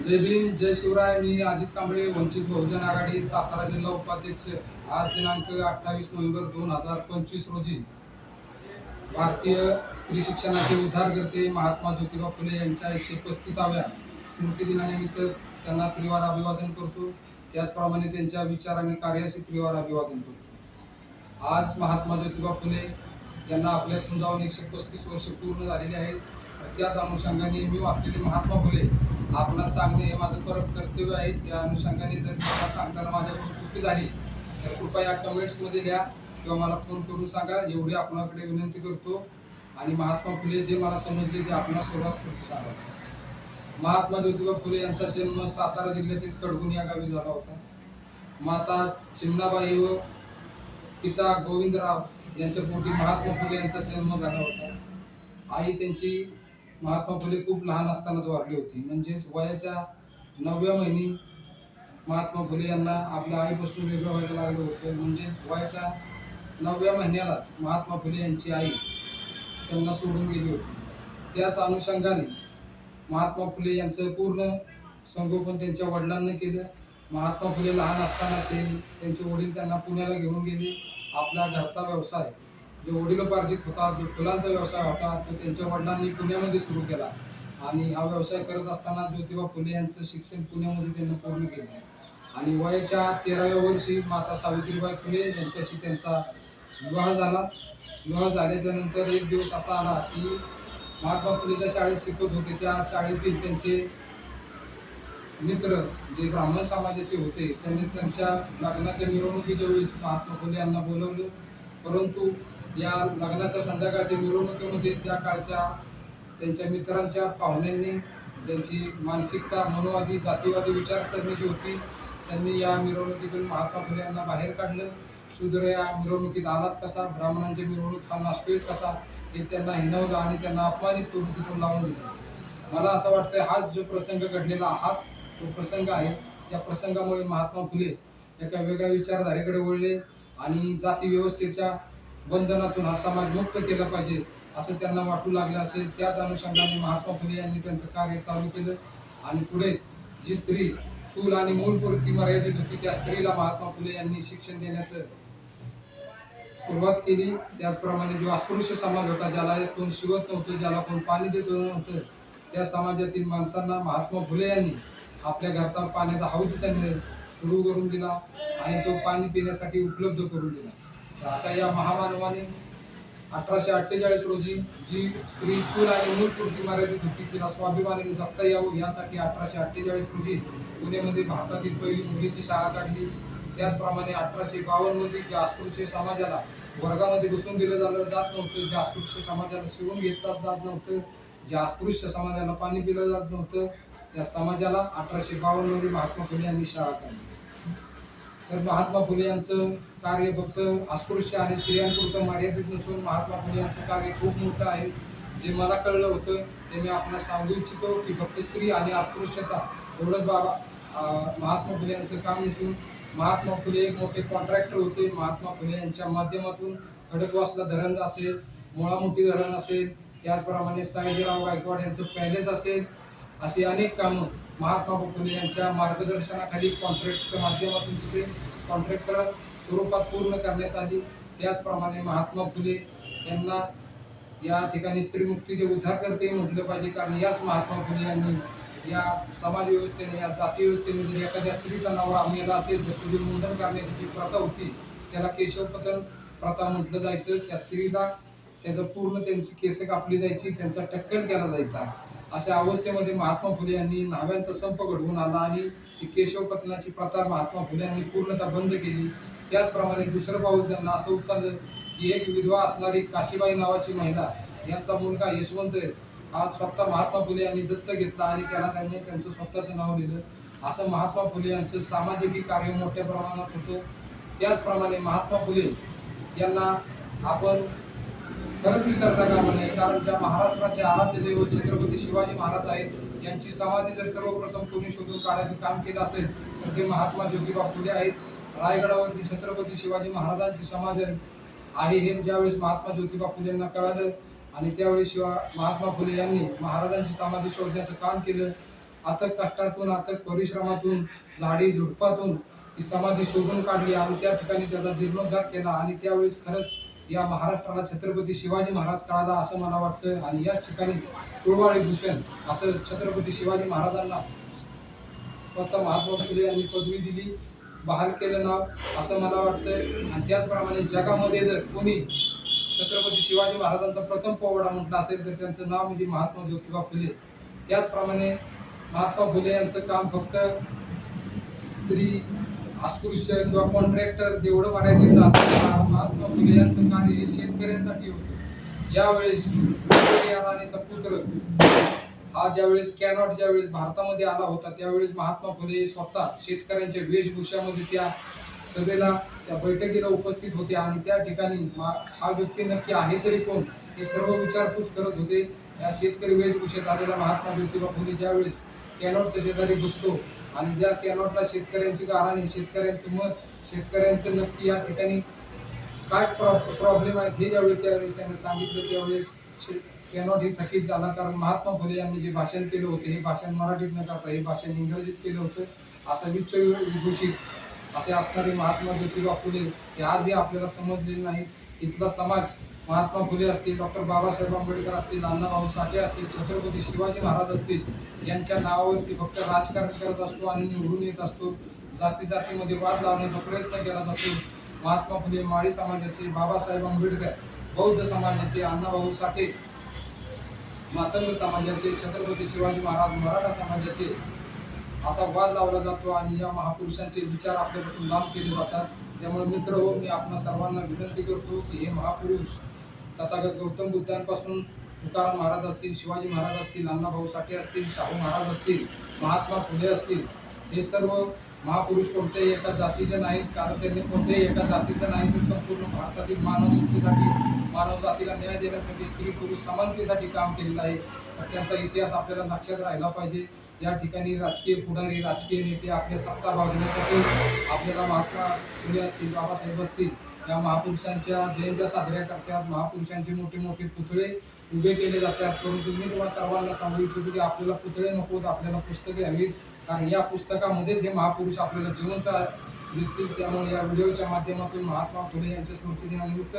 जय भीम जय शिवराय। मी अजित कांबळे, वंचित बहुजन आघाडी सातारा जिल्हा उपाध्यक्ष। आज दिनांक 28 नोव्हेंबर 2025 रोजी भारतीय स्त्री शिक्षणाचे उद्धारकर्ते महात्मा ज्योतिबा फुले यांच्या 135व्या स्मृती दिनानिमित्त त्यांना त्रिवार अभिवादन करतो। त्याचप्रमाणे त्यांच्या विचार आणि कार्याशी त्रिवार अभिवादन करतो। आज महात्मा ज्योतिबा फुले यांना आपल्यातून जाऊन 135 वर्ष पूर्ण झालेली आहेत। त्याच अनुषंगाने मी वाचलेले महात्मा फुले आपणास सांगणे हे माझं परम कर्तव्य आहे। त्या अनुषंगाने जर मला सांगताना माझ्याकडून चुकी झाली तर कृपया कमेंट्समध्ये द्या किंवा मला फोन करून सांगा, एवढी आपणाकडे विनंती करतो। आणि महात्मा फुले जे मला समजले ते आपणास सुरुवात करतो सांगा। महात्मा ज्योतिबा फुले यांचा जन्म सातारा जिल्ह्यातील कडगुण या गावी झाला होता। माता चिमणाबाई व पिता गोविंदराव यांच्या पोटी महात्मा फुले यांचा जन्म झाला होता। आई त्यांची महात्मा फुले खूप लहान असतानाच वारली होती, म्हणजेच वयाच्या 9व्या महिनी महात्मा फुले यांना आपल्या आईपासून वेगळं व्हायला लागलं होतं। म्हणजेच वयाच्या 9व्या महिन्यालाच महात्मा फुले यांची आई त्यांना सोडून गेली होती। त्याच अनुषंगाने महात्मा फुले यांचं पूर्ण संगोपन त्यांच्या वडिलांनी केलं। महात्मा फुले लहान असताना त्यांचे वडील त्यांना पुण्याला घेऊन गेले। आपला घरचा व्यवसाय जो वडिलोपार्जित होता, जो फुलांचा व्यवसाय होता, तो त्यांच्या वडिलांनी पुण्यामध्ये सुरू केला। आणि हा व्यवसाय करत असताना ज्योतिबा फुले यांचं शिक्षण पुण्यामध्ये त्यांनी पूर्ण केलं। आणि वयाच्या 13व्या वर्षी माता सावित्रीबाई फुले यांच्याशी त्यांचा विवाह झाला। विवाह झाल्याच्या नंतर एक दिवस असा आला की महात्मा फुले ज्या शाळेत शिकत होते त्या शाळेतील त्यांचे मित्र जे ब्राह्मण समाजाचे होते त्यांनी त्यांच्या लग्नाच्या मिरवणुकीच्या वेळेस महात्मा फुले यांना बोलवलं। परंतु या लग्नाच्या संध्याकाळच्या मिरवणुकीमध्ये त्या काळच्या त्यांच्या मित्रांच्या पाहुण्यांनी त्यांची मानसिकता मनोवादी जातीवादी विचारसरणीची होती। त्यांनी या मिरवणुकीतून महात्मा फुले यांना बाहेर काढलं। शूद्र या मिरवणुकीत आलाच कसा, ब्राह्मणांची मिरवणूक हा नसतोय कसा, हे त्यांना हिणवलं आणि त्यांना अपमानित करून तिथून लावून दिलं। मला असं वाटतं हाच जो प्रसंग घडलेला हाच तो प्रसंग आहे, ज्या प्रसंगामुळे महात्मा फुले एका वेगळ्या विचारधारेकडे वळले आणि जाती व्यवस्थेच्या बंधनातून हा समाज मुक्त केला पाहिजे असं त्यांना वाटू लागलं असेल। त्याच अनुषंगाने महात्मा फुले यांनी त्यांचं कार्य चालू केलं आणि पुढे जी स्त्री चूल आणि मूलपुरती मर्यादित होती त्या स्त्रीला महात्मा फुले यांनी शिक्षण देण्याचं सुरुवात केली। त्याचप्रमाणे जो अस्पृश्य समाज होता, ज्याला कोण शिवत नव्हतं, ज्याला कोण पाणी देत नव्हतं, त्या समाजातील माणसांना महात्मा फुले यांनी आपल्या घरचा पाण्याचा हौद त्यांनी सुरू करून दिला आणि तो पाणी पिण्यासाठी उपलब्ध करून दिला। तर अशा या महामानवाने 1848 रोजी जी स्त्री चूल आणि मूलपुरती मर्यादित होती तिला स्वाभिमानाने जगता यावं यासाठी 1848 रोजी पुण्यामध्ये भारतातील पहिली मुलीची शाळा काढली। त्याचप्रमाणे 1852 मध्ये ज्या अस्पृश्य समाजाला वर्गामध्ये बसून दिलं जात नव्हतं, ज्या अस्पृश्य समाजाला शिवून घेतलं जात नव्हतं, ज्या अस्पृश्य समाजाला पाणी पिलं जात नव्हतं, त्या समाजाला 1852 मध्ये महात्मा फुले यांनी शाळा काढली। तर महात्मा फुले यांचं कार्य फक्त अस्पृश्य आणि स्त्रियांपुरतं मर्यादित नसून महात्मा फुले यांचं कार्य खूप मोठं आहे। जे मला कळलं होतं ते मी आपल्याला सांगू इच्छितो की फक्त स्त्री आणि अस्पृश्यता एवढंच महात्मा फुले यांचं काम नसून महात्मा फुले एक मोठे कॉन्ट्रॅक्टर होते। महात्मा फुले यांच्या माध्यमातून खडकवासला धरण असेल, मोळामुठी धरण असेल, त्याचप्रमाणे सयाजीराव गायकवाड यांचं पॅलेस असेल, अशी अनेक कामं महात्मा फुले यांच्या मार्गदर्शनाखाली कॉन्ट्रॅक्टच्या माध्यमातून तिथे कॉन्ट्रॅक्टर स्वरूपात पूर्ण करण्यात आली। त्याचप्रमाणे महात्मा फुले यांना या ठिकाणी स्त्रीमुक्तीचे उद्धारकर्ते म्हटलं पाहिजे, कारण याच महात्मा फुले यांनी या समाज व्यवस्थेने या जाती व्यवस्थेने जर एखाद्या स्त्रीचा नवरा मेला असेल तर तुझे मुंडन करण्याची जी प्रथा होती त्याला केशवपतन प्रथा म्हटलं जायचं। त्या स्त्रीला त्याचं पूर्ण त्यांची केस कापली जायची, त्यांचा टक्कल केला जायचा। अशा अवस्थेमध्ये महात्मा फुले यांनी न्हाव्यांचा संप घडवून आला आणि ती केशवपतनाची प्रथा महात्मा फुले यांनी पूर्णतः बंद केली। त्याचप्रमाणे दुसरं पाऊल त्यांना असं उचललं की एक विधवा असणारी काशीबाई नावाची महिला यांचा मुलगा यशवंत हा स्वतः महात्मा फुले यांनी दत्तक घेतला आणि त्याला त्यांनी त्यांचं स्वतःचं नाव दिलं। असं महात्मा फुले यांचं सामाजिक कार्य मोठ्या प्रमाणात होतं। त्याचप्रमाणे महात्मा फुले यांना आपण खरंच विसरता कामा नये, कारण त्या महाराष्ट्राचे आराध्य दैवत छत्रपती शिवाजी महाराज आहेत। यांची समाधी जर सर्वप्रथम कोणी शोधून काढायचं काम केलं असेल तर ते महात्मा ज्योतिबा फुले आहेत। रायगडावरती छत्रपती शिवाजी महाराजांची समाधी आहे हे ज्यावेळेस महात्मा ज्योतिबा फुलेंना कळालं आणि त्यावेळी महात्मा फुले यांनी महाराजांची समाधी शोधण्याचं काम केलं अथक कष्टातून अथक परिश्रमातून झाडी झुडपातून ती समाधी शोधून काढली आणि त्या ठिकाणी त्याचा जीर्णोद्धार केला आणि त्यावेळेस खरंच या महाराष्ट्राला छत्रपती शिवाजी महाराज कळाला असं मला वाटतं. आणि याच ठिकाणी तुळवाडी भूषण असं छत्रपती शिवाजी महाराजांना स्वतः महात्मा फुले यांनी पदवी दिली, बहाल केलं नाव असं मला वाटतंय. आणि त्याचप्रमाणे जगामध्ये जर कोणी छत्रपती शिवाजी महाराजांचा प्रथम पोवाडा म्हटला असेल तर त्यांचं नाव म्हणजे महात्मा ज्योतिबा फुले. त्याचप्रमाणे महात्मा फुले यांचं काम फक्त स्त्री अस्पृश्य किंवा कॉन्ट्रॅक्टर जेवढं मर्यादित जातं, महात्मा फुले यांचं कार्य हे शेतकऱ्यांसाठी होतं. ज्यावेळेस या राणीचा पुत्र हा ज्यावेळेस ज्यावेळेस भारतामध्ये आला होता त्यावेळेस महात्मा फुले स्वतः शेतकऱ्यांच्या वेशभूषामध्ये त्या सभेला त्या बैठकीला उपस्थित होते आणि त्या ठिकाणी हा व्यक्ती नक्की आहे तरी कोण हे सर्व विचारपूस करत होते. या शेतकरी वेशभूषेत आलेला महात्मा ज्योतिबा फुले ज्यावेळेस कॅनॉटच्या शेजारी बसतो आणि ज्या कॅनॉटला शेतकऱ्यांची गाराणी, शेतकऱ्यांचं मत, शेतकऱ्यांचं नक्की या ठिकाणी काय प्रॉब्लेम आहे हे त्यावेळेस त्यांनी सांगितलं त्यावेळेस कॅनॉट ही थकीत झाला. कारण महात्मा फुले यांनी जे भाषण केलं होतं हे भाषण मराठीत न करता हे भाषण इंग्रजीत केलं होतं. असं विभूषित असे असणारे महात्मा ज्योतिबा फुले हे आजही आपल्याला समजलेले नाही. इथला समाज महात्मा फुले असतील, डॉक्टर बाबासाहेब आंबेडकर असतील, अण्णाभाऊ साठे असतील, छत्रपती शिवाजी महाराज असतील यांच्या नावावरती फक्त राजकारण करत असतो आणि निवडून येत असतो. जातीमध्ये वाद लावण्याचा प्रयत्न केला जातो. महात्मा फुले माळी समाजाचे, बाबासाहेब आंबेडकर बौद्ध समाजाचे, अण्णाभाऊ साठे मातंग समाजाचे, छत्रपती शिवाजी महाराज मराठा समाजाचे असा वाद लावला जातो आणि या महापुरुषांचे विचार आपल्यापासून लांब केले जातात. त्यामुळे मित्र हो, मी आपल्या सर्वांना विनंती करतो की हे महापुरुष तथागत गौतम बुद्धांपासून तुकाराम महाराज असतील, शिवाजी महाराज असतील, अण्णाभाऊ साठे असतील, शाहू महाराज असतील, महात्मा फुले असतील, हे सर्व महापुरुष कोणत्याही एका जातीचे नाहीत. कारण त्यांनी कोणत्याही एका जातीचं नाही तर संपूर्ण भारतातील मानवमुक्तीसाठी, मानव जातीला न्याय देण्यासाठी, स्त्री पुरुष समानतेसाठी काम केलेलं आहे. तर त्यांचा इतिहास आपल्याला लक्षात राहिला पाहिजे. या ठिकाणी राजकीय पुढारी, राजकीय नेते आपल्या सत्ता बाळगण्यासाठी आपल्याला महात्मा फुले असतील, बाबासाहेब असतील या महापुरुषांच्या जयंत्या साजऱ्या करतात, महापुरुषांचे मोठे मोठे पुतळे उभे केले जातात. परंतु मी तुम्हाला सर्वांना सांगू इच्छितो की आपल्याला पुतळे नकोत, आपल्याला पुस्तके हवीत. कारण या पुस्तकामध्येच हे महापुरुष आपल्याला जिवंत दिसतील. त्यामुळे या व्हिडिओच्या माध्यमातून महात्मा फुले यांच्या स्मृतिदिनानिमित्त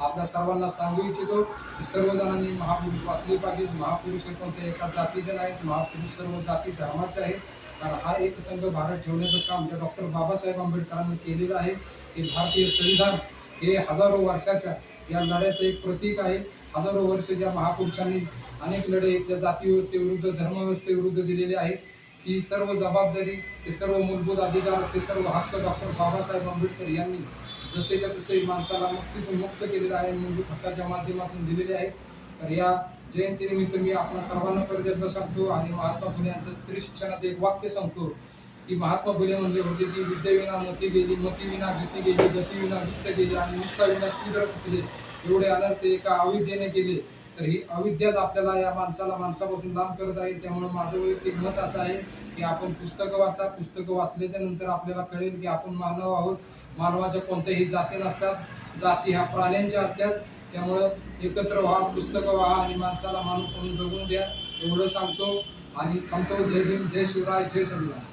आपल्या सर्वांना सांगू इच्छितो की सर्वजणांनी महापुरुष वाचले पाहिजेत. महापुरुष हे कोणत्या एका जातीचे नाहीत, महापुरुष सर्व जाती धर्माचे आहेत. कारण हा एक संघ भारत ठेवण्याचं काम त्या डॉक्टर बाबासाहेब आंबेडकरांनी केलेलं आहे. हे भारतीय संविधान हे हजारो वर्षाच्या या लढ्याचं एक प्रतीक आहे. हजारो वर्ष ज्या महापुरुषांनी अनेक लढे त्या जाती व्यवस्थेविरुद्ध, धर्मव्यवस्थेविरुद्ध दिलेले आहेत. ही सर्व जबाबदारी, ते सर्व मूलभूत अधिकार, ते सर्व हक्क डॉक्टर बाबासाहेब आंबेडकर यांनी जसेच्या तसे माणसाला मुक्तीतून मुक्त केलेलं आहे, मूलभूत हक्काच्या माध्यमातून दिलेले आहे. तर या जयंतीनिमित्त मी आपल्या सर्वांना कृतज्ञता सांगतो आणि महात्मा फुले यांचं स्त्री शिक्षणाचं एक वाक्य सांगतो की महात्मा फुले म्हणले होते की विद्येविना मती गेली, मतीविना गती गेली, गतीविना वित्त गेली आणि मुक्ताविना शूद्र पुचले. एवढे अनर्थ एका अविद्येने केले. तर ही अविद्याच आपल्याला या माणसापासून लांब करत आहे. त्यामुळे माझं वैयक्तिक मत असं आहे की आपण पुस्तकं वाचा. पुस्तकं वाचल्याच्या नंतर आपल्याला कळेल की आपण मानव आहोत. मानवाच्या कोणत्याही जाती नसतात, जाती ह्या प्राण्यांच्या असतात. त्यामुळं एकत्र व्हा, पुस्तकं व्हा आणि माणसाला माणूस म्हणून जगून द्या एवढं सांगतो आणि थांबतो. जय भीम, जय शिवराय, जय संविधान.